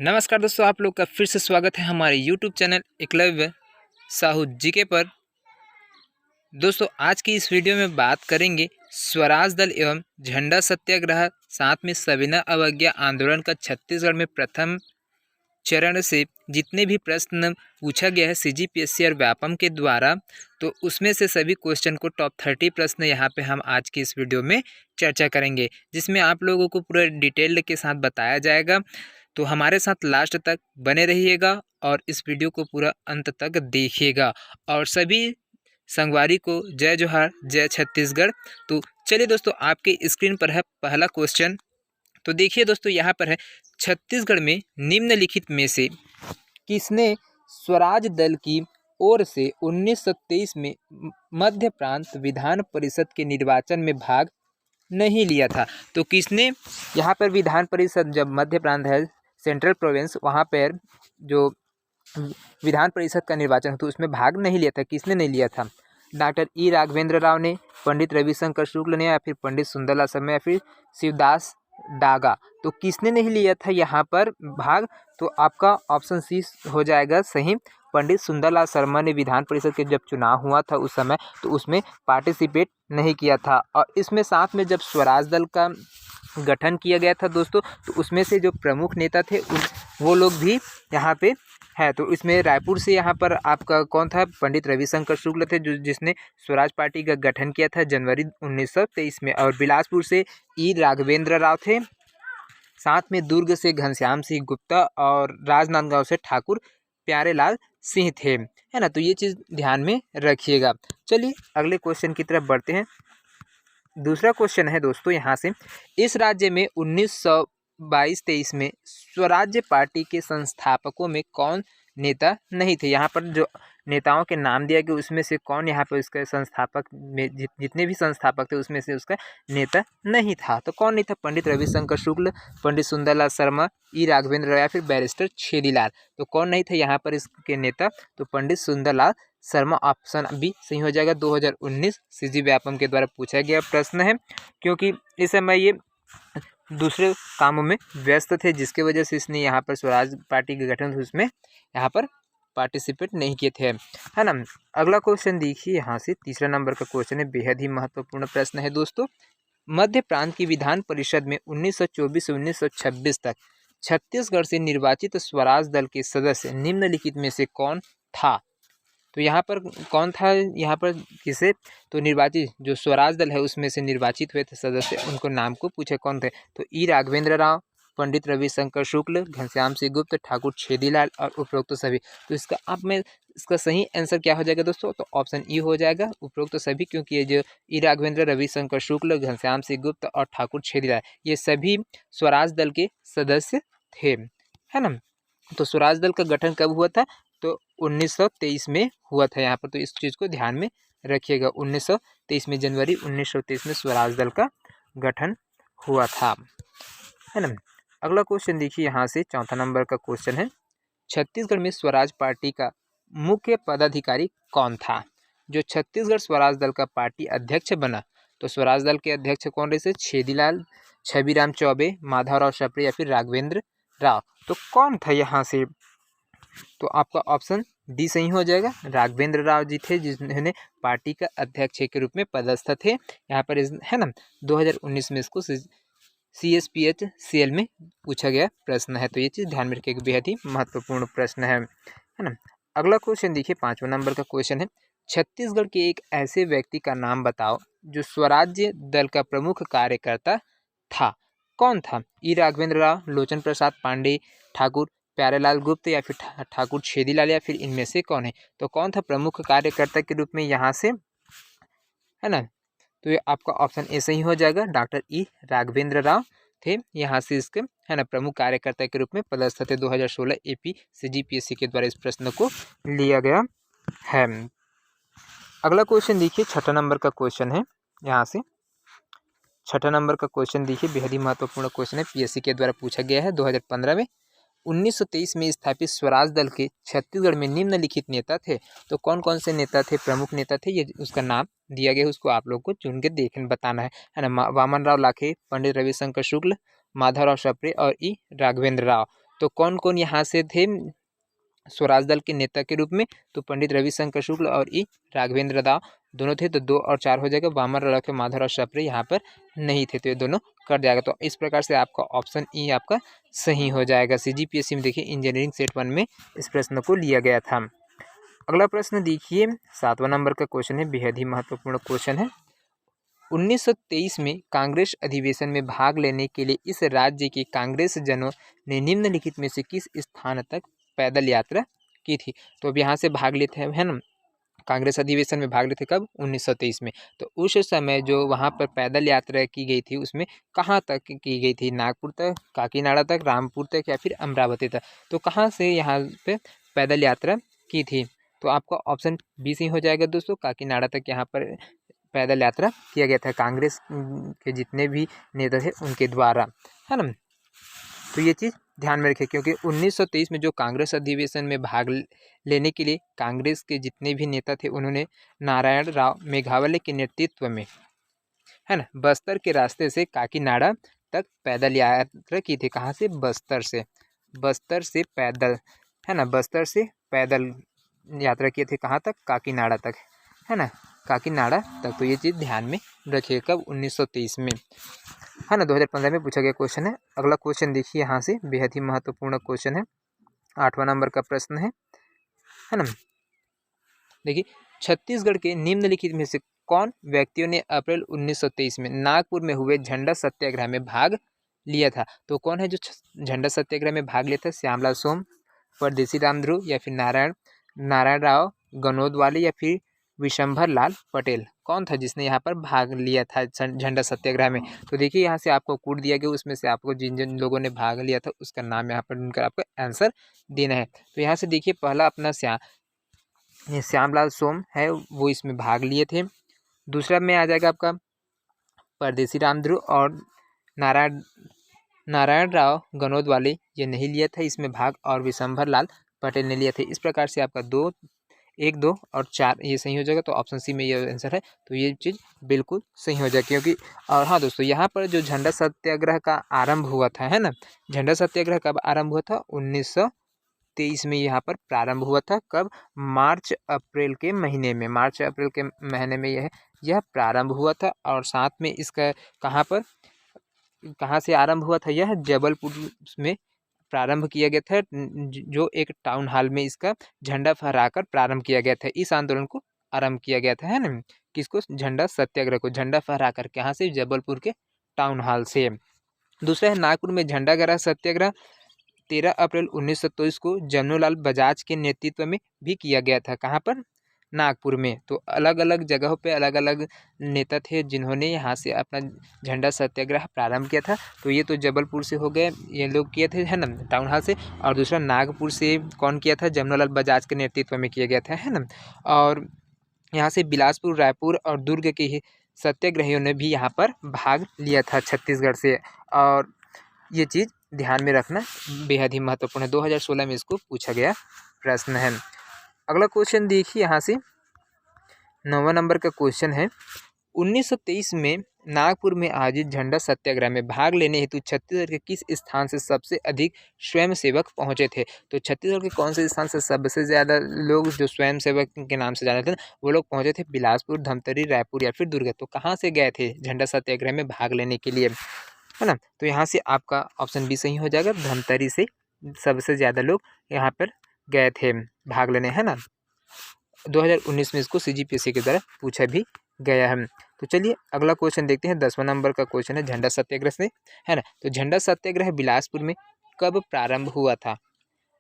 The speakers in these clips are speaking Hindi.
नमस्कार दोस्तों, आप लोग का फिर से स्वागत है हमारे YouTube channel Eklavya Sahu GK पर। दोस्तों, आज की इस वीडियो में बात करेंगे स्वराज दल एवं झंडा सत्याग्रह, साथ में सविनय अवज्ञा आंदोलन का छत्तीसगढ़ में प्रथम चरण से जितने भी प्रश्न पूछा गया है CGPSC और व्यापम के द्वारा, तो उसमें से सभी क्वेश्चन को टॉप 30 प्रश्न यहाँ पे हम आज की इस वीडियो में चर्चा करेंगे, जिसमें आप लोगों को पूरा डिटेल के साथ बताया जाएगा। तो हमारे साथ लास्ट तक बने रहिएगा और इस वीडियो को पूरा अंत तक देखिएगा। और सभी संगवारी को जय जोहार, जय छत्तीसगढ़। तो चलिए दोस्तों, आपके स्क्रीन पर है पहला क्वेश्चन। तो देखिए दोस्तों, यहाँ पर है, छत्तीसगढ़ में निम्नलिखित में से किसने स्वराज दल की ओर से 1923 में मध्य प्रांत विधान परिषद के निर्वाचन में भाग नहीं लिया था। तो किसने यहाँ पर विधान परिषद, जब मध्य प्रांत है सेंट्रल प्रोविंस, वहाँ पर जो विधान परिषद का निर्वाचन तो उसमें भाग नहीं लिया था। किसने नहीं लिया था? डॉक्टर ई राघवेंद्र राव ने, पंडित रविशंकर शुक्ल ने, या फिर पंडित सुंदरलाल शर्मा, या फिर शिवदास डागा। तो किसने नहीं लिया था यहाँ पर भाग? तो आपका ऑप्शन सी हो जाएगा सही। पंडित सुंदरलाल शर्मा ने विधान परिषद के जब चुनाव हुआ था उस समय, तो उसमें पार्टिसिपेट नहीं किया था। और इसमें साथ में जब स्वराज दल का गठन किया गया था दोस्तों, तो उसमें से जो प्रमुख नेता थे वो लोग भी यहाँ पे है। तो इसमें रायपुर से यहाँ पर आपका कौन था? पंडित रविशंकर शुक्ल थे, जिसने स्वराज पार्टी का गठन किया था जनवरी 1923 में। और बिलासपुर से ई राघवेंद्र राव थे, साथ में दुर्ग से घनश्याम सिंह गुप्ता और राजनांदगांव से ठाकुर प्यारेलाल सिंह थे, है ना। तो ये चीज़ ध्यान में रखिएगा। चलिए अगले क्वेश्चन की तरफ बढ़ते हैं। दूसरा क्वेश्चन है दोस्तों यहाँ से, इस राज्य में 1922-23 में स्वराज्य पार्टी के संस्थापकों में कौन नेता नहीं थे? यहाँ पर जो नेताओं के नाम दिया गया उसमें से कौन यहाँ पर इसका संस्थापक में, जितने भी संस्थापक थे उसमें से उसका नेता नहीं था। तो कौन नहीं था? पंडित रविशंकर शुक्ल, पंडित सुंदरलाल शर्मा, ई राघवेंद्र राव, या फिर बैरिस्टर छेदीलाल। तो कौन नहीं थे यहाँ पर इसके नेता? तो पंडित सुंदरलाल शर्मा। ऑप्शन बी सही हो जाएगा। 2019 CG व्यापम के द्वारा पूछा गया प्रश्न है, क्योंकि इस समय ये दूसरे कामों में व्यस्त थे, जिसके वजह से इसने यहाँ पर स्वराज पार्टी के गठन उसमें यहाँ पर पार्टिसिपेट नहीं किए थे, है ना। अगला क्वेश्चन देखिए यहाँ से, तीसरा नंबर का क्वेश्चन है, बेहद ही महत्वपूर्ण प्रश्न है दोस्तों। मध्य प्रांत की विधान परिषद में 1924 से 1926 तक छत्तीसगढ़ से निर्वाचित स्वराज दल के सदस्य निम्नलिखित में से कौन था? तो यहाँ पर कौन था? यहाँ पर किसे तो निर्वाचित, जो स्वराज दल है उसमें से निर्वाचित हुए थे सदस्य, उनको नाम को पूछे कौन थे? तो ई राघवेंद्र राव, पंडित रविशंकर शुक्ल, घनश्याम सिंह गुप्त, ठाकुर छेदीलाल और उपरोक्त सभी। तो इसका आप में इसका सही आंसर क्या हो जाएगा दोस्तों? तो ऑप्शन ई हो जाएगा, उपरोक्त सभी, क्योंकि ये जो ई राघवेंद्र, रविशंकर शुक्ल, घनश्याम सिंह गुप्त और ठाकुर छेदीलाल, ये सभी स्वराज दल के सदस्य थे, है ना। तो स्वराज दल का गठन कब हुआ था? तो 1923 में हुआ था यहाँ पर। तो इस चीज़ को ध्यान में रखिएगा, 1923 में, जनवरी 1923 में स्वराज दल का गठन हुआ था, है ना। अगला क्वेश्चन देखिए यहाँ से, चौथा नंबर का क्वेश्चन है, छत्तीसगढ़ में स्वराज पार्टी का मुख्य पदाधिकारी कौन था? जो छत्तीसगढ़ स्वराज दल का पार्टी अध्यक्ष बना, तो स्वराज दल के अध्यक्ष कौन रहे थे? छेदीलाल, छविराम चौबे, माधवराव सप्रे, या फिर राघवेंद्र राव। तो कौन था यहाँ से? तो आपका ऑप्शन डी सही हो जाएगा, राघवेंद्र राव जी थे, जिन्होंने पार्टी का अध्यक्ष के रूप में पदस्थ थे यहाँ पर, है ना। 2019 में इसको CSPHCL में पूछा गया प्रश्न है। तो ये चीज़ ध्यान में रखिएगा, बेहद ही महत्वपूर्ण प्रश्न है ना। अगला क्वेश्चन देखिए, 5वां नंबर का क्वेश्चन है, छत्तीसगढ़ के एक ऐसे व्यक्ति का नाम बताओ जो स्वराज्य दल का प्रमुख कार्यकर्ता था। कौन था? ई राघवेंद्र राव, लोचन प्रसाद पांडे, ठाकुर प्यारेलाल गुप्त, या फिर ठाकुर छेदीलाल, या फिर इनमें से कौन है? तो कौन था प्रमुख कार्यकर्ता के रूप में यहाँ से, है ना। तो ये आपका ऑप्शन ए सही हो जाएगा, डॉक्टर ई राघवेंद्र राव थे यहाँ से इसके, है ना, प्रमुख कार्यकर्ता के रूप में पदस्थ थे। 2016 AP CGPSC के द्वारा इस प्रश्न को लिया गया है। अगला क्वेश्चन देखिए, 6ठा नंबर का क्वेश्चन है यहाँ से। 6ठा नंबर का क्वेश्चन देखिए, बेहद ही महत्वपूर्ण क्वेश्चन है, PSC के द्वारा पूछा गया है 2015 में। 1923 में स्थापित स्वराज दल के छत्तीसगढ़ में निम्नलिखित नेता थे। तो कौन कौन से नेता थे, प्रमुख नेता थे, ये उसका नाम दिया गया है, उसको आप लोग को चुन के बताना है ना। वामन राव लाखे, पंडित रविशंकर शुक्ल, माधवराव सप्रे और ई राघवेंद्र राव। तो कौन कौन यहाँ से थे स्वराज दल के नेता के रूप में? तो पंडित रविशंकर शुक्ल और ई राघवेंद्र दास दोनों थे। तो 2 और 4 हो जाएगा। वामन राव, माधवराव सप्रे यहाँ पर नहीं थे, तो ये दोनों कट जाएगा। तो इस प्रकार से आपका ऑप्शन ई आपका सही हो जाएगा। CGPSC में देखिए इंजीनियरिंग सेट 1 में इस प्रश्न को लिया गया था। अगला प्रश्न देखिए 7वां नंबर का क्वेश्चन है, बेहद ही महत्वपूर्ण क्वेश्चन है। 1923 में कांग्रेस अधिवेशन में भाग लेने के लिए इस राज्य के कांग्रेस जनों ने निम्नलिखित में से किस स्थान तक पैदल यात्रा की थी? तो अब यहाँ से भाग लेते हैं, है ना, कांग्रेस अधिवेशन में भाग लेते कब? 1923 में। तो उस समय जो वहाँ पर पैदल यात्रा की गई थी उसमें कहाँ तक की गई थी? नागपुर तक, काकीनाडा तक, रामपुर तक या फिर अमरावती तक? तो कहाँ से यहाँ पे पैदल यात्रा की थी? तो आपका ऑप्शन बी सही हो जाएगा दोस्तों, काकीनाडा तक यहाँ पर पैदल यात्रा किया गया था कांग्रेस के जितने भी नेता थे उनके द्वारा, है ना। तो ये चीज़ ध्यान में रखें, क्योंकि 1923 में जो कांग्रेस अधिवेशन में भाग लेने के लिए कांग्रेस के जितने भी नेता थे उन्होंने नारायण राव मेघावले के नेतृत्व में, है ना, बस्तर के रास्ते से काकीनाडा तक पैदल यात्रा की थी। कहाँ से? बस्तर से। बस्तर से पैदल, है ना, बस्तर से पैदल यात्रा किए थे। कहाँ तक? काकीनाडा तक, है ना, काकीनाडा तक। तो ये चीज़ ध्यान में रखिए, कब? 1923 में, है ना। 2015 में पूछा गया क्वेश्चन है। अगला क्वेश्चन देखिए यहाँ से, बेहद ही महत्वपूर्ण क्वेश्चन है, 8वां नंबर का प्रश्न है ना। देखिए, छत्तीसगढ़ के निम्नलिखित में से कौन व्यक्तियों ने अप्रैल 1923 में नागपुर में हुए झंडा सत्याग्रह में भाग लिया था? तो कौन है जो झंडा सत्याग्रह में भाग लिया था? श्यामलाल सोम, परदेसी राम ध्रुव या फिर नारायण राव गनोदवाले या फिर विशंभर लाल पटेल? कौन था जिसने यहाँ पर भाग लिया था झंडा सत्याग्रह में? तो देखिए यहाँ से आपको कोड दिया गया, उसमें से आपको जिन जिन लोगों ने भाग लिया था उसका नाम यहाँ पर उनका आपको आंसर देना है। तो यहाँ से देखिए पहला अपना श्यामलाल सोम है, वो इसमें भाग लिए थे। दूसरा में आ जाएगा आपका परदेसी राम ध्रुव और नारायण राव गनोदवाले, ये नहीं लिया था इसमें भाग, और विशंभर लाल पटेल ने लिया था। इस प्रकार से आपका 1, 2 और 4 ये सही हो जाएगा। तो ऑप्शन सी में ये आंसर है। तो ये चीज़ बिल्कुल सही हो जाएगी, क्योंकि और हाँ दोस्तों, यहाँ पर जो झंडा सत्याग्रह का आरंभ हुआ था, है ना, झंडा सत्याग्रह कब आरंभ हुआ था? 1923 में यहाँ पर प्रारंभ हुआ था। कब? मार्च अप्रैल के महीने में, मार्च अप्रैल के महीने में यह प्रारंभ हुआ था। और साथ में इसका कहाँ से आरंभ हुआ था? यह जबलपुर में प्रारंभ किया गया था, जो एक टाउन हॉल में इसका झंडा फहराकर प्रारंभ किया गया था। इस आंदोलन को आरंभ किया गया था, है ना, किसको? झंडा सत्याग्रह को, झंडा फहराकर। कहाँ से? जबलपुर के टाउन हॉल से। दूसरा है नागपुर में झंडा सत्याग्रह 13 अप्रैल 1927 को जमनूलाल बजाज के नेतृत्व में भी किया गया था। कहाँ पर? नागपुर में। तो अलग अलग जगहों पे अलग अलग नेता थे जिन्होंने यहाँ से अपना झंडा सत्याग्रह प्रारंभ किया था। तो ये तो जबलपुर से हो गए, ये लोग किए थे, है ना, टाउन हॉल से। और दूसरा नागपुर से कौन किया था? जमनालाल बजाज के नेतृत्व में किया गया था, है ना। और यहाँ से बिलासपुर, रायपुर और दुर्ग के सत्याग्रहियों ने भी यहाँ पर भाग लिया था छत्तीसगढ़ से। और ये चीज़ ध्यान में रखना बेहद ही महत्वपूर्ण है। 2016 में इसको पूछा गया प्रश्न है। अगला क्वेश्चन देखिए यहाँ से, 9वां नंबर का क्वेश्चन है। 1923 में नागपुर में आयोजित झंडा सत्याग्रह में भाग लेने हेतु छत्तीसगढ़ के किस स्थान से सबसे अधिक स्वयंसेवक पहुंचे थे? तो छत्तीसगढ़ के कौन से स्थान से सबसे ज़्यादा लोग जो स्वयंसेवक के नाम से जाने थे वो लोग पहुंचे थे? बिलासपुर, धमतरी, रायपुर या फिर दुर्ग? तो कहाँ से गए थे झंडा सत्याग्रह में भाग लेने के लिए, है ना। तो यहाँ से आपका ऑप्शन बी सही हो जाएगा, धमतरी से सबसे ज़्यादा लोग यहाँ पर गए थे भाग लेने, है ना। 2019 में इसको CGPSC के द्वारा पूछा भी गया है। तो चलिए अगला क्वेश्चन देखते हैं, 10वां नंबर का क्वेश्चन है झंडा सत्याग्रह से, है ना। तो झंडा सत्याग्रह बिलासपुर में कब प्रारंभ हुआ था,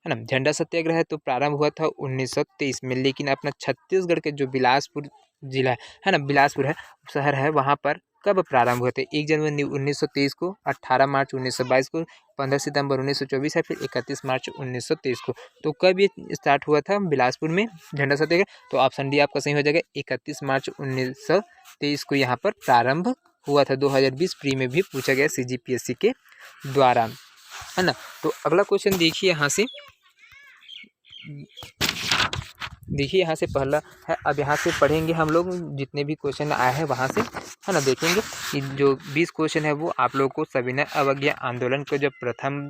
है ना। झंडा सत्याग्रह तो प्रारंभ हुआ था 1923 में, लेकिन अपना छत्तीसगढ़ के जो बिलासपुर जिला है ना, बिलासपुर है शहर है, वहाँ पर कब प्रारंभ हुए थे? 1 जनवरी 1923 को, 18 मार्च 1922 को, 15 सितंबर 1924 है, फिर 31 मार्च 1923 को। तो कब ये स्टार्ट हुआ था बिलासपुर में झंडा सत्याग्रह? तो ऑप्शन डी आपका सही हो जाएगा, 31 मार्च 1923 को यहाँ पर प्रारंभ हुआ था। 2020 प्री में भी पूछा गया CGPSC के द्वारा, है ना। तो अगला क्वेश्चन देखिए यहाँ से, देखिए यहाँ से पहला है। अब यहाँ से पढ़ेंगे हम लोग जितने भी क्वेश्चन आए हैं वहाँ से, है ना, देखेंगे कि जो 20 क्वेश्चन है वो आप लोग को सविनय अवज्ञा आंदोलन का जो प्रथम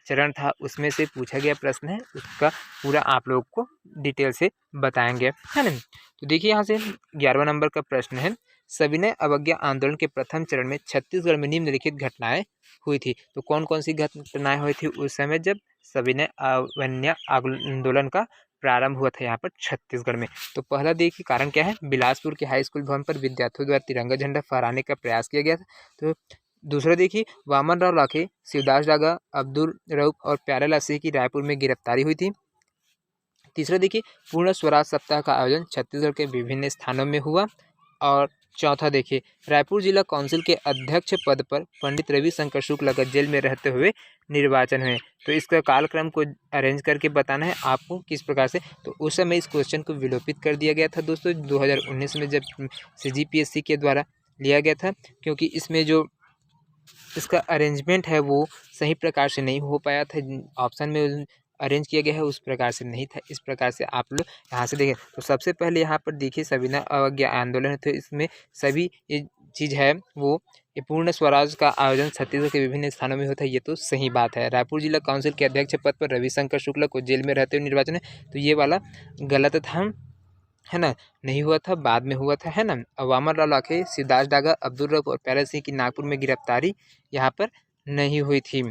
चरण था उसमें से पूछा गया प्रश्न है, उसका पूरा आप लोग को डिटेल से बताएंगे, है ना। तो देखिए यहाँ से 11वां नंबर का प्रश्न है, सविनय अवज्ञा आंदोलन के प्रथम चरण में छत्तीसगढ़ में निम्नलिखित घटनाएं हुई थी। तो कौन कौन सी घटनाएं हुई थी उस समय जब सविनय अवज्ञा आंदोलन का प्रारंभ हुआ था यहाँ पर छत्तीसगढ़ में। तो पहला देखिए कारण क्या है, बिलासपुर के हाई स्कूल भवन पर विद्यार्थियों द्वारा तिरंगा झंडा फहराने का प्रयास किया गया था। तो दूसरा देखिए, वामन राव लाखे, शिवदास डागा, अब्दुल रऊफ और प्यारेलाल सिंह की रायपुर में गिरफ्तारी हुई थी। तीसरा देखिए, पूर्ण स्वराज सप्ताह का आयोजन छत्तीसगढ़ के विभिन्न स्थानों में हुआ। और चौथा देखिए, रायपुर जिला काउंसिल के अध्यक्ष पद पर पंडित रविशंकर शुक्ल का जेल में रहते हुए निर्वाचन हुए। तो इसका कालक्रम को अरेंज करके बताना है आपको किस प्रकार से। तो उस समय इस क्वेश्चन को विलोपित कर दिया गया था दोस्तों 2019 में, जब CGPSC के द्वारा लिया गया था, क्योंकि इसमें जो इसका अरेंजमेंट है वो सही प्रकार से नहीं हो पाया था। ऑप्शन में अरेंज किया गया है उस प्रकार से नहीं था। इस प्रकार से आप लोग यहाँ से देखें। तो सबसे पहले यहाँ पर देखिए, सविनय अवज्ञा आंदोलन है, तो इसमें सभी ये चीज़ है वो, ये पूर्ण स्वराज का आयोजन छत्तीसगढ़ के विभिन्न स्थानों में होता है, ये तो सही बात है। रायपुर जिला काउंसिल के अध्यक्ष पद पर रविशंकर शुक्ल को जेल में रहते हुए निर्वाचन है, तो ये वाला गलत था, है ना, नहीं हुआ था, बाद में हुआ था, है ना। वामन राव लाखे, शिवदास डागा, अब्दुल रऊफ और प्यारेलाल सिंह की नागपुर में गिरफ्तारी यहाँ पर नहीं हुई थी,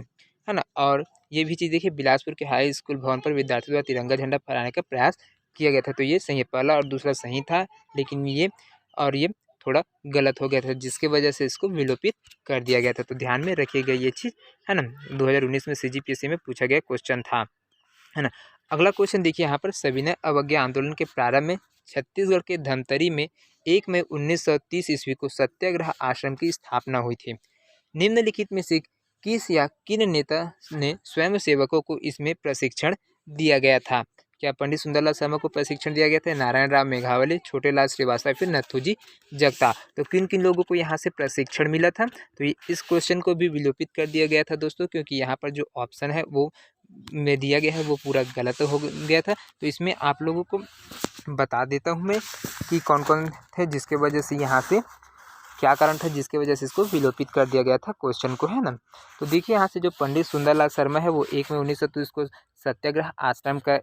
है ना। और ये भी चीज़ देखिए, बिलासपुर के हाई स्कूल भवन पर विद्यार्थियों द्वारा तिरंगा झंडा फहराने का प्रयास किया गया था, तो ये सही है। पहला और दूसरा सही था, लेकिन ये थोड़ा गलत हो गया था, जिसकी वजह से इसको विलोपित कर दिया गया था। तो ध्यान में रखिएगा ये चीज़, है ना। 2019 में CGPSC में पूछा गया क्वेश्चन था, है ना। अगला क्वेश्चन देखिए यहाँ पर, सविनय अवज्ञा आंदोलन के प्रारंभ में छत्तीसगढ़ के धमतरी में 1 मई 1930 ईस्वी को सत्याग्रह आश्रम की स्थापना हुई थी। निम्नलिखित में से किस या किन नेता ने स्वयं सेवकों को इसमें प्रशिक्षण दिया गया था? क्या पंडित सुंदरलाल शर्मा को प्रशिक्षण दिया गया था, नारायण राव मेघावले, छोटेलाल श्रीवास्तव, फिर नथुजी जगताप? तो किन किन लोगों को यहाँ से प्रशिक्षण मिला था? तो इस क्वेश्चन को भी विलोपित कर दिया गया था दोस्तों, क्योंकि यहाँ पर जो ऑप्शन है वो में दिया गया है वो पूरा गलत हो गया था। तो इसमें आप लोगों को बता देता हूँ मैं कि कौन कौन थे, जिसके वजह से यहाँ से क्या कारण था जिसके वजह से इसको विलोपित कर दिया गया था क्वेश्चन को, है ना। तो देखिए यहाँ से जो पंडित सुंदरलाल शर्मा है वो 1 मई 1930 को सत्याग्रह आश्रम का,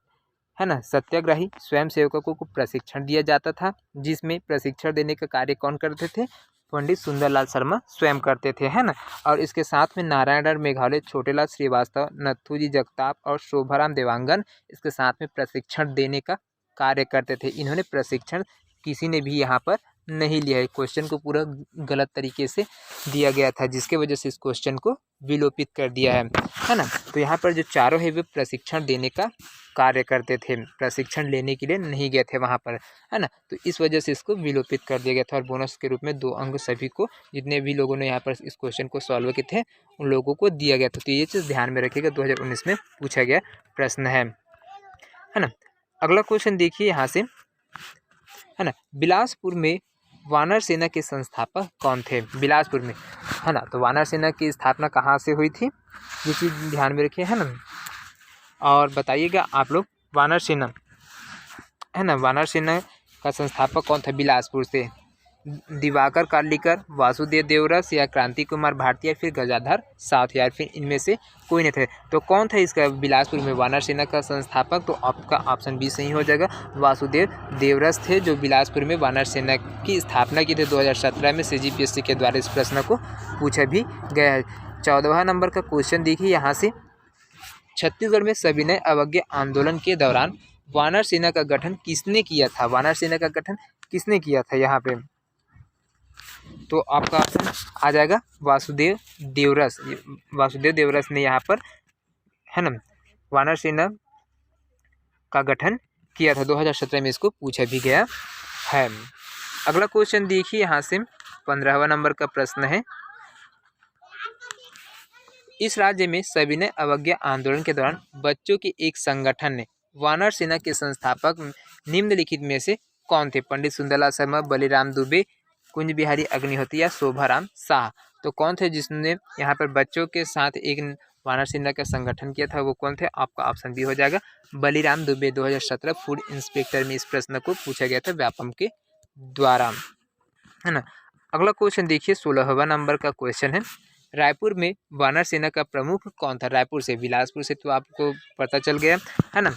है ना, सत्याग्रही स्वयं सेवकों को प्रशिक्षण दिया जाता था, जिसमें प्रशिक्षण देने का कार्य कौन करते थे? पंडित सुंदरलाल शर्मा स्वयं करते थे, है ना। और इसके साथ में नारायण राव मेघावले, छोटेलाल श्रीवास्तव, नथुजी जगताप और शोभाराम देवांगन इसके साथ में प्रशिक्षण देने का कार्य करते थे। इन्होंने प्रशिक्षण किसी ने भी यहाँ पर नहीं लिया है। क्वेश्चन को पूरा गलत तरीके से दिया गया था, जिसके वजह से इस क्वेश्चन को विलोपित कर दिया है ना। तो यहाँ पर जो चारों है वे प्रशिक्षण देने का कार्य करते थे, प्रशिक्षण लेने के लिए नहीं गए थे वहाँ पर, है ना। तो इस वजह से इसको विलोपित कर दिया गया था। और बोनस के रूप में 2 अंक सभी को, जितने भी लोगों ने यहाँ पर इस क्वेश्चन को सॉल्व किए थे उन लोगों को दिया गया था। तो ये चीज़ ध्यान में रखिएगा, 2019 में पूछा गया प्रश्न है ना। अगला क्वेश्चन देखिए यहाँ से, है ना, बिलासपुर में वानर सेना के संस्थापक कौन थे? बिलासपुर में, है ना। तो वानर सेना की स्थापना कहाँ से हुई थी, ये चीज़ ध्यान में रखिए, है ना। और बताइएगा आप लोग, वानर सेना, है ना, वानर सेना का संस्थापक कौन था बिलासपुर से? दिवाकर कार्लिकर, वासुदेव देवरस या क्रांति कुमार भारती या फिर गजाधर साथ, या फिर इनमें से कोई नहीं थे। तो कौन था इसका बिलासपुर में वानर सेना का संस्थापक? तो आपका ऑप्शन बी सही हो जाएगा, वासुदेव देवरस थे जो बिलासपुर में वानर सेना की स्थापना की थी। 2017 में CGPSC के द्वारा इस प्रश्न को पूछा भी गया है। 14वां नंबर का क्वेश्चन देखिए यहाँ से, छत्तीसगढ़ में सविनय अवज्ञा आंदोलन के दौरान वानर सेना का गठन किसने किया था? वानर सेना का गठन किसने किया था यहाँ पे? तो आपका ऑप्शन आ जाएगा वासुदेव देवरस। वासुदेव देवरस ने यहाँ पर, है ना, वानर सेना का गठन किया था। 2017 में इसको पूछा भी गया है। अगला क्वेश्चन देखिए यहाँ से, 15वां नंबर का प्रश्न है, इस राज्य में सविनय अवज्ञा आंदोलन के दौरान बच्चों के एक संगठन ने वानर सेना के संस्थापक निम्नलिखित में से कौन थे? पंडित सुंदरलाल शर्मा, बलिराम दुबे, कुंज बिहारी अग्निहोत्री या शोभाराम शाह? तो कौन थे जिसने यहाँ पर बच्चों के साथ एक वानर सेना का संगठन किया था, वो कौन थे? आपका ऑप्शन बी हो जाएगा, बलिराम दुबे। 2017 फूड इंस्पेक्टर में इस प्रश्न को पूछा गया था व्यापम के द्वारा, है ना। अगला क्वेश्चन देखिए, 16वां नंबर का क्वेश्चन है, रायपुर में वानर सेना का प्रमुख कौन था? रायपुर से, बिलासपुर से तो आपको पता चल गया है ना।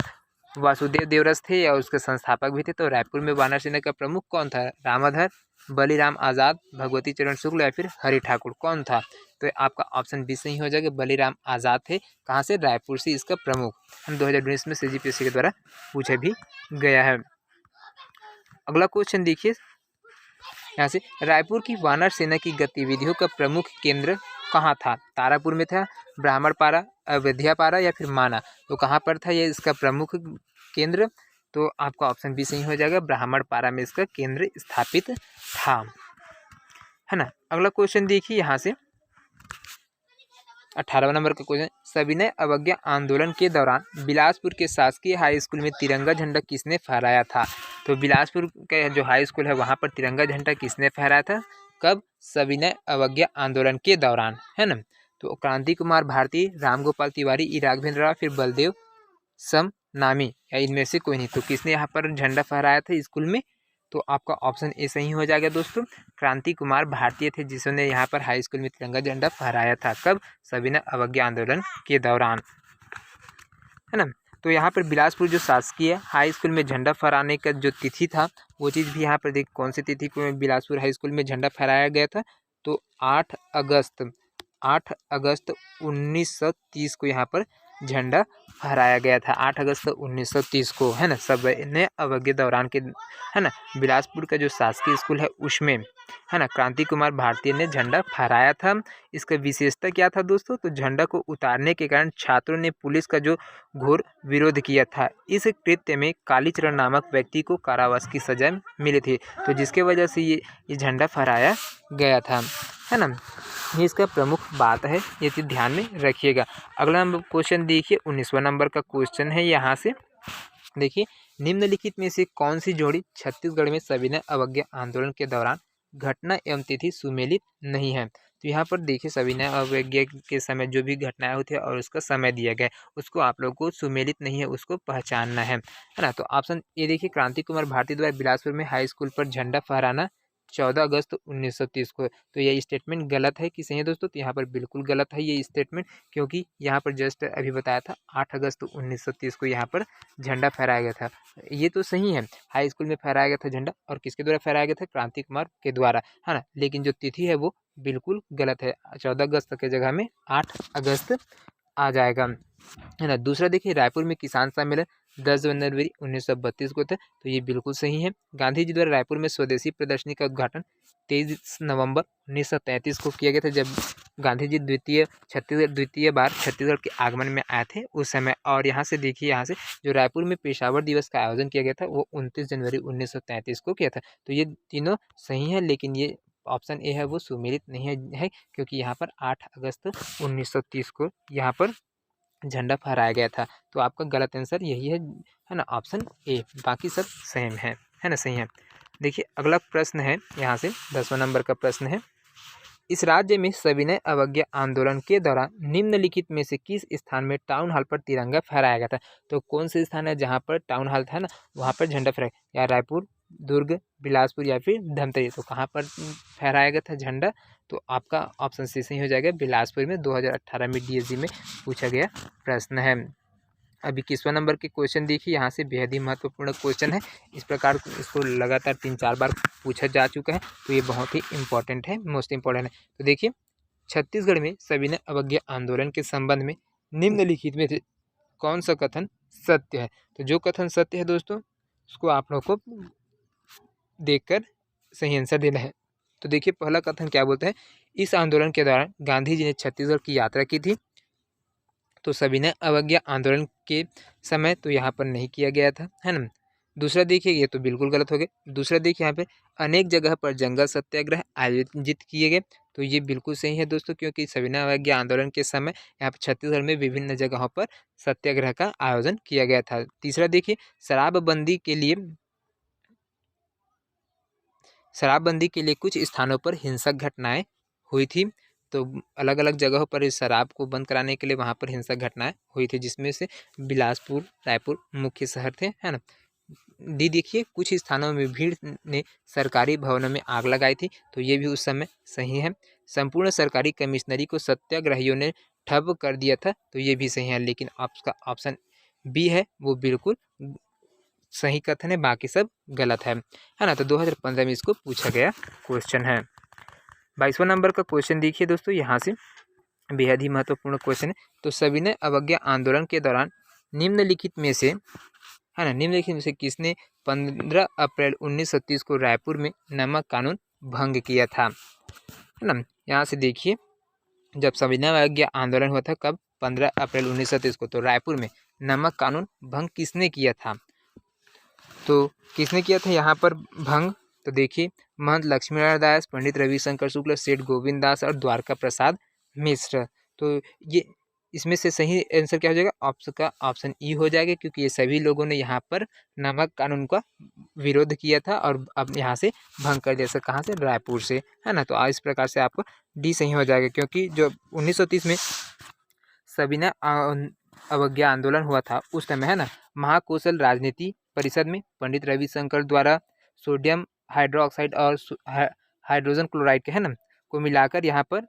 वासुदेव देवरस थे या उसके संस्थापक भी थे। तो रायपुर में वानर सेना का प्रमुख कौन था? रामाधर, बलीराम आज़ाद, भगवती चरण शुक्ल या फिर हरि ठाकुर, कौन था? तो आपका ऑप्शन बी सही हो जाएगा, बलीराम आज़ाद थे। कहाँ से? रायपुर से इसका प्रमुख। हम 2019 में CGPSC के द्वारा पूछा भी गया है। अगला क्वेश्चन देखिए यहाँ से, रायपुर की वानर सेना की गतिविधियों का प्रमुख केंद्र कहाँ था? तारापुर में था, ब्राह्मणपारा, अयोध्यापारा या फिर माना? तो कहाँ पर था ये इसका प्रमुख केंद्र? तो आपका ऑप्शन बी सही हो जाएगा, ब्राह्मणपारा में इसका केंद्र स्थापित था, है ना। अगला क्वेश्चन देखिए यहाँ से 18वां नंबर का क्वेश्चन, सविनय अवज्ञा आंदोलन के दौरान बिलासपुर के शासकीय हाई स्कूल में तिरंगा झंडा किसने फहराया था? तो बिलासपुर का जो हाई स्कूल है वहाँ पर तिरंगा झंडा किसने फहराया था? कब? सविनय अवज्ञा आंदोलन के दौरान, है ना। तो क्रांति कुमार भारती, रामगोपाल तिवारी, राघवेंद्र राव, फिर बलदेव समनामी या इनमें से कोई नहीं। तो किसने यहाँ पर झंडा फहराया था स्कूल में? तो आपका ऑप्शन ए सही हो जाएगा दोस्तों, क्रांति कुमार भारतीय थे जिन्होंने यहाँ पर हाई स्कूल में तिरंगा झंडा फहराया था। कब? सविनय अवज्ञा आंदोलन के दौरान, है ना। तो यहाँ पर बिलासपुर जो शासकीय हाई स्कूल में झंडा फहराने का जो तिथि था वो चीज़ भी यहाँ पर देख, कौन सी तिथि को बिलासपुर हाई स्कूल में झंडा फहराया गया था? तो 8 अगस्त 1930 को यहाँ पर झंडा फहराया गया था। 8 अगस्त 1930 को, है ना, सविनय अवज्ञा दौरान के, है ना, बिलासपुर का जो शासकीय स्कूल है उसमें, है ना, क्रांति कुमार भारतीय ने झंडा फहराया था। इसका विशेषता क्या था दोस्तों? तो झंडा को उतारने के कारण छात्रों ने पुलिस का जो घोर विरोध किया था। इस कृत्य में कालीचरण नामक व्यक्ति को कारावास की सजा मिली थी, तो जिसके वजह से ये झंडा फहराया गया था, है ना। ये इसका प्रमुख बात है, ये चीज़ ध्यान में रखिएगा। अगला क्वेश्चन देखिए 19वां नंबर का क्वेश्चन है यहाँ से। देखिए, निम्नलिखित में से कौन सी जोड़ी छत्तीसगढ़ में सविनय अवज्ञा आंदोलन के दौरान घटना एवं तिथि सुमेलित नहीं है? तो यहाँ पर देखिए, सविनय अवज्ञा के समय जो भी घटनाएं होती है और उसका समय दिया गया है उसको आप लोगों को सुमेलित नहीं है उसको पहचानना है ना। तो ऑप्शन ए देखिए, क्रांति कुमार भारती द्वारा बिलासपुर में हाई स्कूल पर झंडा फहराना 14 अगस्त 1930 को। तो ये स्टेटमेंट गलत है कि सही है दोस्तों? तो यहाँ पर बिल्कुल गलत है ये स्टेटमेंट, क्योंकि यहाँ पर जस्ट अभी बताया था 8 अगस्त 1930 को यहाँ पर झंडा फहराया गया था। ये तो सही है, हाई स्कूल में फहराया गया था झंडा, और किसके द्वारा फहराया गया था? क्रांति कुमार के द्वारा, है ना। लेकिन जो तिथि है वो बिल्कुल गलत है, 14 अगस्त के जगह में 8 अगस्त आ जाएगा, है ना। दूसरा देखिए, रायपुर में किसान सम्मेलन 10 जनवरी 1932 को था। तो ये बिल्कुल सही है। गांधी जी द्वारा रायपुर में स्वदेशी प्रदर्शनी का उद्घाटन 23 नवंबर 1933 को किया गया था, जब गांधी जी द्वितीय बार छत्तीसगढ़ के आगमन में आए थे उस समय। और यहाँ से देखिए, यहाँ से जो रायपुर में पेशावर दिवस का आयोजन किया गया था वो 29 जनवरी 1933 को किया था। तो ये तीनों सही है, लेकिन ये ऑप्शन ए है वो सुमेलित नहीं है, क्योंकि यहाँ पर 8 अगस्त 1930 को यहाँ पर झंडा फहराया गया था। तो आपका गलत आंसर यही है ना, ऑप्शन ए। बाकी सब सेम है ना, सही है। देखिए, अगला प्रश्न है यहाँ से 10वां नंबर का प्रश्न है, इस राज्य में सविनय अवज्ञा आंदोलन के दौरान निम्नलिखित में से किस स्थान में टाउन हॉल पर तिरंगा फहराया गया था? तो कौन से स्थान है जहाँ पर टाउन हॉल था ना वहाँ पर झंडा फहराया? या रायपुर, दुर्ग, बिलासपुर या फिर धमतरी? तो कहाँ पर फहराया गया था झंडा? तो आपका ऑप्शन सी सही हो जाएगा, बिलासपुर में। 2018 में DSG में पूछा गया प्रश्न है। अभी 21वां नंबर के क्वेश्चन देखिए, यहाँ से बेहद ही महत्वपूर्ण क्वेश्चन है। इस प्रकार इसको लगातार 3-4 बार पूछा जा चुका है, तो ये बहुत ही इंपॉर्टेंट है, मोस्ट इंपॉर्टेंट है। तो देखिए, छत्तीसगढ़ में सविनय अवज्ञा आंदोलन के संबंध में निम्नलिखित में से कौन सा कथन सत्य है? तो जो कथन सत्य है दोस्तों उसको आप लोग को देखकर सही आंसर देना है। तो देखिए, पहला कथन क्या बोलता है, इस आंदोलन के दौरान गांधी जी ने छत्तीसगढ़ की यात्रा की थी। तो सविनय अवज्ञा आंदोलन के समय तो यहाँ पर नहीं किया गया था, है ना। दूसरा देखिए, ये तो बिल्कुल गलत हो गया। दूसरा देखिए, यहाँ पे अनेक जगह पर जंगल सत्याग्रह आयोजित किए गए। तो ये बिल्कुल सही है दोस्तों, क्योंकि सविनय अवज्ञा आंदोलन के समय यहाँ पर छत्तीसगढ़ में विभिन्न जगहों पर सत्याग्रह का आयोजन किया गया था। तीसरा देखिए, शराबबंदी के लिए कुछ स्थानों पर हिंसक घटनाएं हुई थी। तो अलग अलग जगहों पर इस शराब को बंद कराने के लिए वहाँ पर हिंसक घटनाएं हुई थी, जिसमें से बिलासपुर, रायपुर मुख्य शहर थे, है ना। डी देखिए, कुछ स्थानों में भीड़ ने सरकारी भवनों में आग लगाई थी। तो ये भी उस समय सही है। संपूर्ण सरकारी कमिश्नरी को सत्याग्रहियों ने ठप कर दिया था। तो ये भी सही है, लेकिन आपका ऑप्शन बी है वो बिल्कुल सही कथन है, बाकी सब गलत है ना। तो 2015 में इसको पूछा गया क्वेश्चन है। 22वां नंबर का क्वेश्चन देखिए दोस्तों, यहाँ से बेहद ही महत्वपूर्ण क्वेश्चन है। तो सविनय अवज्ञा आंदोलन के दौरान निम्नलिखित में से, है ना, निम्नलिखित में से किसने 15 अप्रैल 1930 को रायपुर में नमक कानून भंग किया था, है ना। यहाँ से देखिए, जब सविनय अवज्ञा आंदोलन हुआ था कब, 15 अप्रैल 1930 को, तो रायपुर में नमक कानून भंग किसने किया था, तो किसने किया था यहाँ पर भंग, तो देखिए महंत लक्ष्मीनारायण दास, पंडित रविशंकर शुक्ल, सेठ गोविंद दास और द्वारका प्रसाद मिश्र। तो ये इसमें से सही आंसर क्या हो जाएगा, ऑप्शन का ऑप्शन ई हो जाएगा, क्योंकि ये सभी लोगों ने यहाँ पर नमक कानून का विरोध किया था और अब यहाँ से भंग कर दिया। कहाँ से, रायपुर से, है ना। तो इस प्रकार से आपको डी सही हो जाएगा, क्योंकि जो 1930 में सविनय अवज्ञा आंदोलन हुआ था उस समय, है ना, महाकौशल राजनीति परिषद में पंडित रविशंकर द्वारा सोडियम हाइड्रोक्साइड और हाइड्रोजन क्लोराइड के, है ना, को मिलाकर यहाँ पर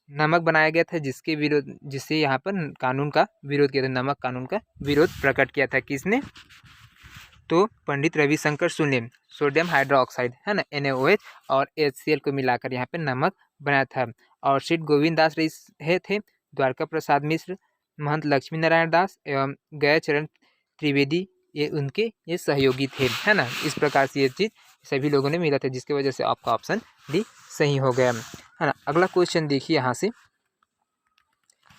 नमक बनाया गया था, जिससे यहाँ पर कानून का विरोध किया था, नमक कानून का विरोध प्रकट किया था किसने, तो पंडित रविशंकर ने सोडियम हाइड्रोक्साइड, है ना, NaOH और HCl को मिलाकर यहाँ पे नमक बनाया था। और सेठ गोविंद दास रहे थे, द्वारका प्रसाद मिश्र, महंत लक्ष्मी नारायण दास एवं गयाचरण त्रिवेदी, ये सहयोगी थे, है ना। इस प्रकार से ये चीज़ सभी लोगों ने मिला था, जिसकी वजह से आपका ऑप्शन डी सही हो गया, है ना। अगला क्वेश्चन देखिए, यहाँ से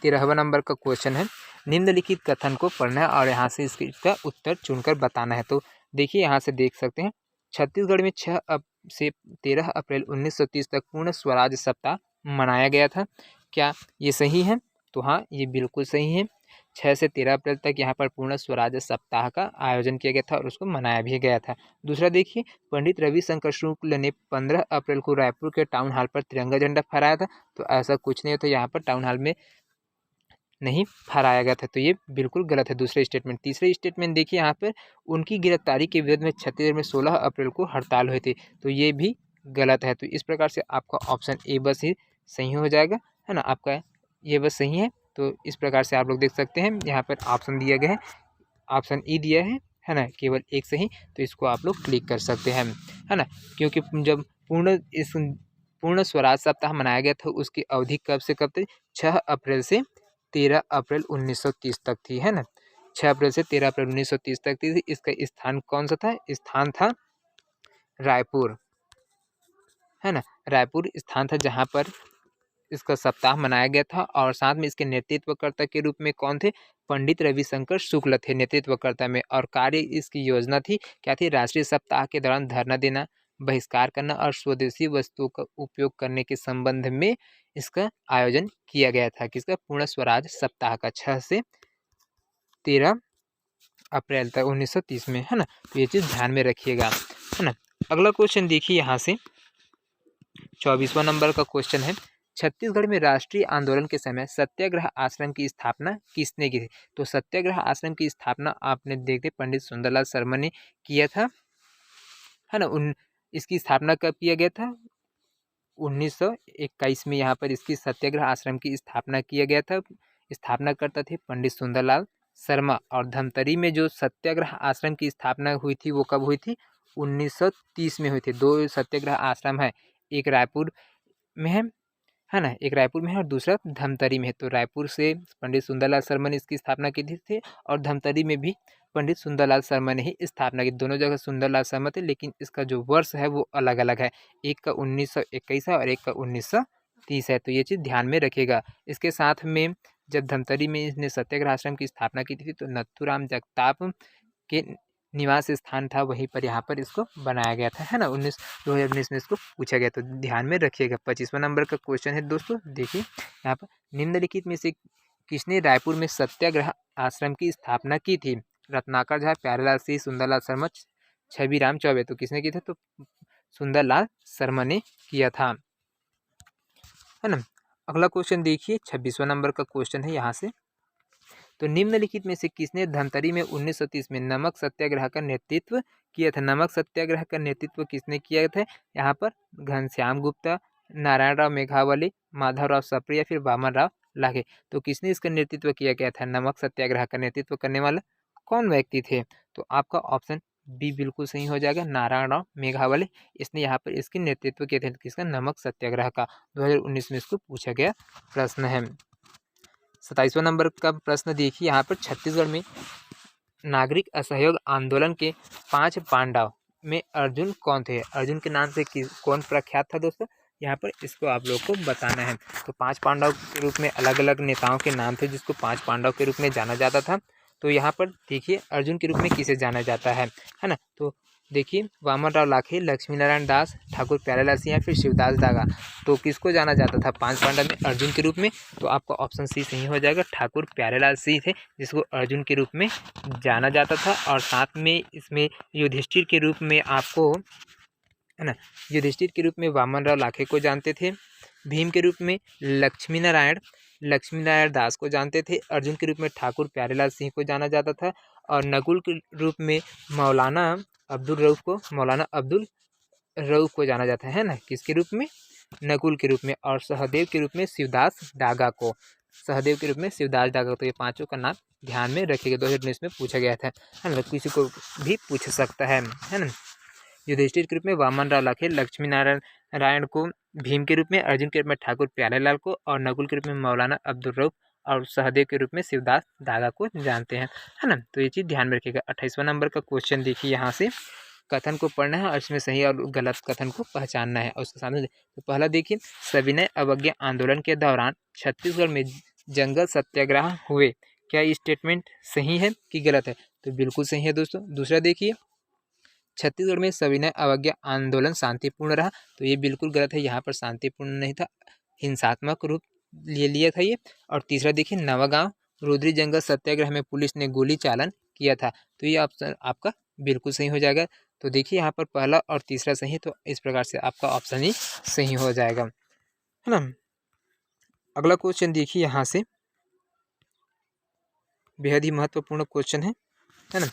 13वां नंबर का क्वेश्चन है, निम्नलिखित कथन को पढ़ना है और यहाँ से इसका उत्तर चुनकर बताना है। तो देखिए, यहाँ से देख सकते हैं, छत्तीसगढ़ में 6 से 13 अप्रैल 1930 तक पूर्ण स्वराज सप्ताह मनाया गया था। क्या ये सही है, तो हाँ, ये बिल्कुल सही है। 6 से 13 अप्रैल तक यहाँ पर पूर्ण स्वराज सप्ताह का आयोजन किया गया था और उसको मनाया भी गया था। दूसरा देखिए, पंडित रविशंकर शुक्ल ने 15 अप्रैल को रायपुर के टाउन हॉल पर तिरंगा झंडा फहराया था। तो ऐसा कुछ नहीं होता, यहाँ पर टाउन हॉल में नहीं फहराया गया था, तो ये बिल्कुल गलत है दूसरे स्टेटमेंट। तीसरे स्टेटमेंट देखिए, यहाँ पर उनकी गिरफ्तारी के विरोध में छत्तीसगढ़ में 16 अप्रैल को हड़ताल हुई थी, तो ये भी गलत है। तो इस प्रकार से आपका ऑप्शन ए बस ही सही हो जाएगा, है ना, आपका ये बस सही है। तो इस प्रकार से आप लोग देख सकते हैं, यहाँ पर ऑप्शन दिया गया है, ऑप्शन ई दिया है ना, केवल एक सही। तो इसको आप लोग क्लिक कर सकते हैं, है ना, क्योंकि जब पूर्ण स्वराज सप्ताह मनाया गया था उसकी अवधि कब से कब तक, 6 अप्रैल से 13 अप्रैल 1930 तक थी, है ना। 6 अप्रैल से 13 अप्रैल 1930 तक थी। इसका स्थान कौन सा था, स्थान था रायपुर, है ना, रायपुर स्थान था जहाँ पर इसका सप्ताह मनाया गया था। और साथ में इसके नेतृत्वकर्ता के रूप में कौन थे, पंडित रविशंकर शुक्ल थे नेतृत्वकर्ता में। और कार्य इसकी योजना थी क्या थी, राष्ट्रीय सप्ताह के दौरान धरना देना, बहिष्कार करना और स्वदेशी वस्तुओं का उपयोग करने के संबंध में इसका आयोजन किया गया था। किसका, पूर्ण स्वराज सप्ताह का, 6 से 13 अप्रैल तक 1930 में, है ना। तो ये चीज़ ध्यान में रखिएगा, है ना। अगला क्वेश्चन देखिए, यहाँ से 24वां नंबर का क्वेश्चन है, छत्तीसगढ़ में राष्ट्रीय आंदोलन के समय सत्याग्रह आश्रम की स्थापना किसने की थी। तो सत्याग्रह आश्रम की स्थापना आपने देखते पंडित सुंदरलाल शर्मा ने किया था, है ना। इसकी स्थापना कब किया गया था, 1921 में यहाँ पर इसकी सत्याग्रह आश्रम की स्थापना किया गया था। स्थापना करता थे पंडित सुंदरलाल शर्मा। और धमतरी में जो सत्याग्रह आश्रम की स्थापना हुई थी वो कब हुई थी, 1930 में हुई थी। 2 सत्याग्रह आश्रम है, एक रायपुर में है ना, एक रायपुर में है और दूसरा धमतरी में है। तो रायपुर से पंडित सुंदरलाल शर्मा ने इसकी स्थापना की थी और धमतरी में भी पंडित सुंदरलाल शर्मा ने ही स्थापना की। दोनों जगह सुंदरलाल शर्मा थे, लेकिन इसका जो वर्ष है वो अलग अलग है, एक का 1921 है और एक का 1930 है। तो ये चीज़ ध्यान में रखिएगा। इसके साथ में जब धमतरी में इसने सत्याग्रह आश्रम की स्थापना की थी तो नथुराम जगताप के निवास स्थान था, वहीं पर यहाँ पर इसको बनाया गया था, है ना। 2019 में इसको पूछा गया, तो ध्यान में रखिएगा। 25वां नंबर का क्वेश्चन है दोस्तों, देखिए यहाँ पर, निम्नलिखित में से किसने रायपुर में सत्याग्रह आश्रम की स्थापना की थी। रत्नाकर झा, प्यारेलाल सिंह, सुंदरलाल शर्मा, छबीराम चौबे। तो किसने की थी, तो सुंदरलाल शर्मा ने किया था, है ना। अगला क्वेश्चन देखिए, 26वां नंबर का क्वेश्चन है यहाँ से, तो निम्नलिखित में से किसने धमतरी में 1930 में नमक सत्याग्रह का नेतृत्व किया था। नमक सत्याग्रह का नेतृत्व किसने किया था, यहाँ पर घनश्याम गुप्ता, नारायणराव मेघावली, माधवराव सप्रे या फिर वामनराव लाखे। तो किसने इसका नेतृत्व किया गया था? नमक सत्याग्रह का नेतृत्व करने वाला कौन व्यक्ति थे? तो आपका ऑप्शन बी बिल्कुल सही हो जाएगा, नारायणराव मेघावली। इसने यहाँ पर इसकी नेतृत्व किया था किसका? नमक सत्याग्रह का। 2019 में इसको पूछा गया प्रश्न है। 27वां नंबर का प्रश्न देखिए यहाँ पर, छत्तीसगढ़ में नागरिक असहयोग आंदोलन के 5 पांडव में अर्जुन कौन थे? अर्जुन के नाम से कौन प्रख्यात था दोस्तों? यहाँ पर इसको आप लोग को बताना है। तो 5 पांडव के रूप में अलग अलग नेताओं के नाम थे जिसको 5 पांडव के रूप में जाना जाता था। तो यहाँ पर देखिए अर्जुन के रूप में किसे जाना जाता है ना? तो देखिए वामनराव लाखे, लक्ष्मी नारायण दास, ठाकुर प्यारेलाल सिंह या फिर शिवदास दागा। तो किसको जाना जाता था 5 पांडव में अर्जुन के रूप में? तो आपका ऑप्शन सी सही हो जाएगा, ठाकुर प्यारेलाल सिंह थे जिसको अर्जुन के रूप में जाना जाता था। और साथ में इसमें युधिष्ठिर के रूप में आपको है ना, युधिष्ठिर के रूप में वामनराव लाखे को जानते थे। भीम के रूप में लक्ष्मी नारायण दास को जानते थे। अर्जुन के रूप में ठाकुर प्यारेलाल सिंह को जाना जाता था। और नकुल के रूप में मौलाना अब्दुल रऊफ को जाना जाता है ना, किसके रूप में? नकुल के रूप में। और सहदेव के रूप में शिवदास डागा को, तो ये पांचों का नाम ध्यान में रखिएगा। 2019 में पूछा गया था, है ना, किसी को भी पूछ सकता है ना। युधिष्ठिर के रूप में वामनराव लाखे, लक्ष्मी नारायण को भीम के रूप में, अर्जुन के रूप में ठाकुर प्यारेलाल को, और नकुल के रूप में मौलाना अब्दुल रऊफ, और सहदेव के रूप में शिवदास दागा को जानते हैं, है ना। तो ये चीज़ ध्यान में रखिएगा। 28वां नंबर का क्वेश्चन देखिए, यहाँ से कथन को पढ़ना है और इसमें सही और गलत कथन को पहचानना है और उसके सामने। तो पहला देखिए, सविनय अवज्ञा आंदोलन के दौरान छत्तीसगढ़ में जंगल सत्याग्रह हुए, क्या ये स्टेटमेंट सही है कि गलत है? तो बिल्कुल सही है दोस्तों। दूसरा देखिए, छत्तीसगढ़ में सविनय अवज्ञा आंदोलन शांतिपूर्ण रहा, तो ये बिल्कुल गलत है। यहाँ पर शांतिपूर्ण नहीं था, हिंसात्मक रूप ले लिया था ये। और तीसरा देखिए, नवागांव रुद्री जंगल सत्याग्रह में पुलिस ने गोली चालन किया था, तो ये ऑप्शन आपका बिल्कुल सही हो जाएगा। तो देखिए यहाँ पर पहला और तीसरा सही, तो इस प्रकार से आपका ऑप्शन ही सही हो जाएगा, है ना। अगला क्वेश्चन देखिए, यहाँ से बेहद ही महत्वपूर्ण क्वेश्चन है ना।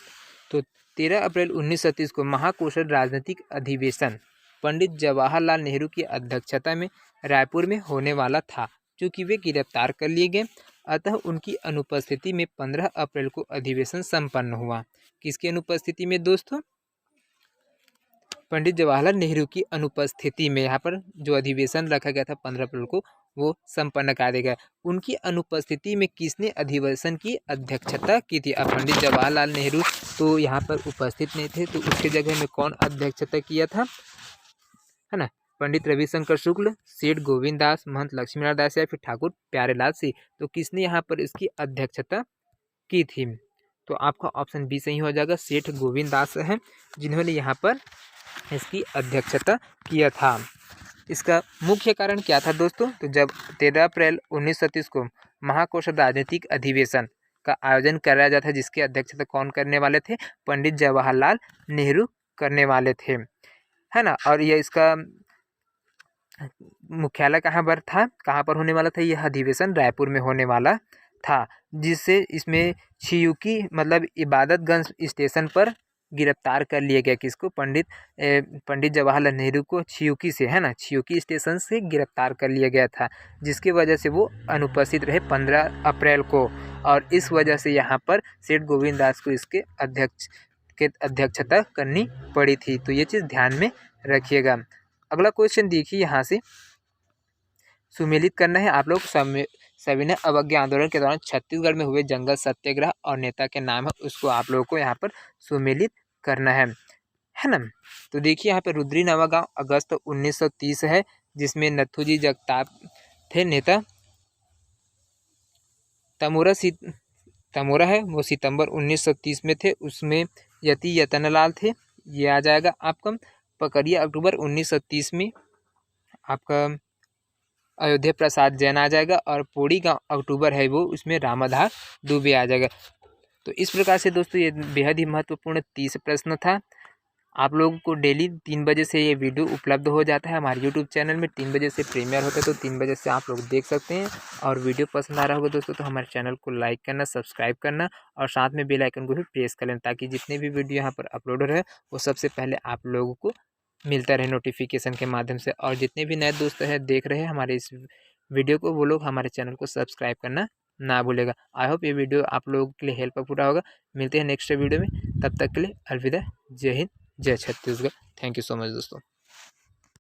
तो 13 अप्रैल 1930 को महाकौशल राजनीतिक अधिवेशन पंडित जवाहरलाल नेहरू की अध्यक्षता में रायपुर में होने वाला था। चूँकि वे गिरफ्तार कर लिए गए, अतः उनकी अनुपस्थिति में 15 अप्रैल को अधिवेशन संपन्न हुआ। किसकी अनुपस्थिति में दोस्तों? पंडित जवाहरलाल नेहरू की अनुपस्थिति में यहाँ पर जो अधिवेशन रखा गया था 15 अप्रैल को, वो संपन्न कर दिया गया। उनकी अनुपस्थिति में किसने अधिवेशन की अध्यक्षता की थी? अब पंडित जवाहरलाल नेहरू तो यहाँ पर उपस्थित नहीं थे, तो उसके जगह में कौन अध्यक्षता किया था, है ना? पंडित रविशंकर शुक्ल, सेठ गोविंद दास, महंत लक्ष्मीनारायण दास या फिर ठाकुर प्यारेलाल सिंह। तो किसने यहाँ पर इसकी अध्यक्षता की थी? तो आपका ऑप्शन बी सही हो जाएगा, सेठ गोविंद दास हैं जिन्होंने यहाँ पर इसकी अध्यक्षता किया था। इसका मुख्य कारण क्या था दोस्तों? तो जब 13 अप्रैल 1930 को महाकौशल राजनीतिक अधिवेशन का आयोजन कराया जाता है, जिसकी अध्यक्षता कौन करने वाले थे? पंडित जवाहरलाल नेहरू करने वाले थे, है ना। और यह इसका मुख्यालय कहाँ पर था, कहाँ पर होने वाला था? यह अधिवेशन रायपुर में होने वाला था, जिससे इसमें छियुकी मतलब इबादतगंज स्टेशन पर गिरफ्तार कर लिया गया। किसको? पंडित जवाहरलाल नेहरू को छियुकी से, है ना, छियुकी स्टेशन से गिरफ्तार कर लिया गया था, जिसकी वजह से वो अनुपस्थित रहे 15 अप्रैल को। और इस वजह से यहाँ पर सेठ गोविंद दास को इसके अध्यक्षता करनी पड़ी थी। तो ये चीज़ ध्यान में रखिएगा। अगला क्वेश्चन देखिए, यहाँ से सुमेलित करना है आप लोग। सविनय अवज्ञा आंदोलन के दौरान छत्तीसगढ़ में हुए जंगल सत्याग्रह और नेता के नाम है, उसको आप लोगों को यहाँ पर सुमेलित करना है ना। तो देखिए यहाँ पे रुद्री नवागांव अगस्त 1930 है, जिसमें नथुजी जगताप थे नेता। तमोरा है वो सितंबर 1930 में थे, उसमें यति यतनलाल थे, ये आ जाएगा आपका। पकड़िया अक्टूबर 1930 में आपका अयोध्या प्रसाद जैन आ जाएगा। और पोड़ी गांव अक्टूबर है वो, उसमें रामाधार दुबे आ जाएगा। तो इस प्रकार से दोस्तों ये बेहद ही महत्वपूर्ण 30 प्रश्न था। आप लोगों को डेली 3 बजे से ये वीडियो उपलब्ध हो जाता है हमारे यूट्यूब चैनल में। 3 बजे से प्रीमियर होता है, तो 3 बजे से आप लोग देख सकते हैं। और वीडियो पसंद आ रहा होगा दोस्तों तो हमारे चैनल को लाइक करना, सब्सक्राइब करना और साथ में बेल आइकन को भी प्रेस कर लेना, ताकि जितने भी वीडियो यहाँ पर अपलोड हो रहे हैं वो सबसे पहले आप लोगों को मिलता रहे नोटिफिकेशन के माध्यम से। और जितने भी नए दोस्त हैं देख रहे हैं हमारे इस वीडियो को, वो लोग हमारे चैनल को सब्सक्राइब करना ना भूलेगा। आई होप ये वीडियो आप लोगों के लिए हेल्पफुल होगा। मिलते हैं नेक्स्ट वीडियो में, तब तक के लिए अलविदा। जय हिंद, जय Chhattisgarh. Thank you so much दोस्तों।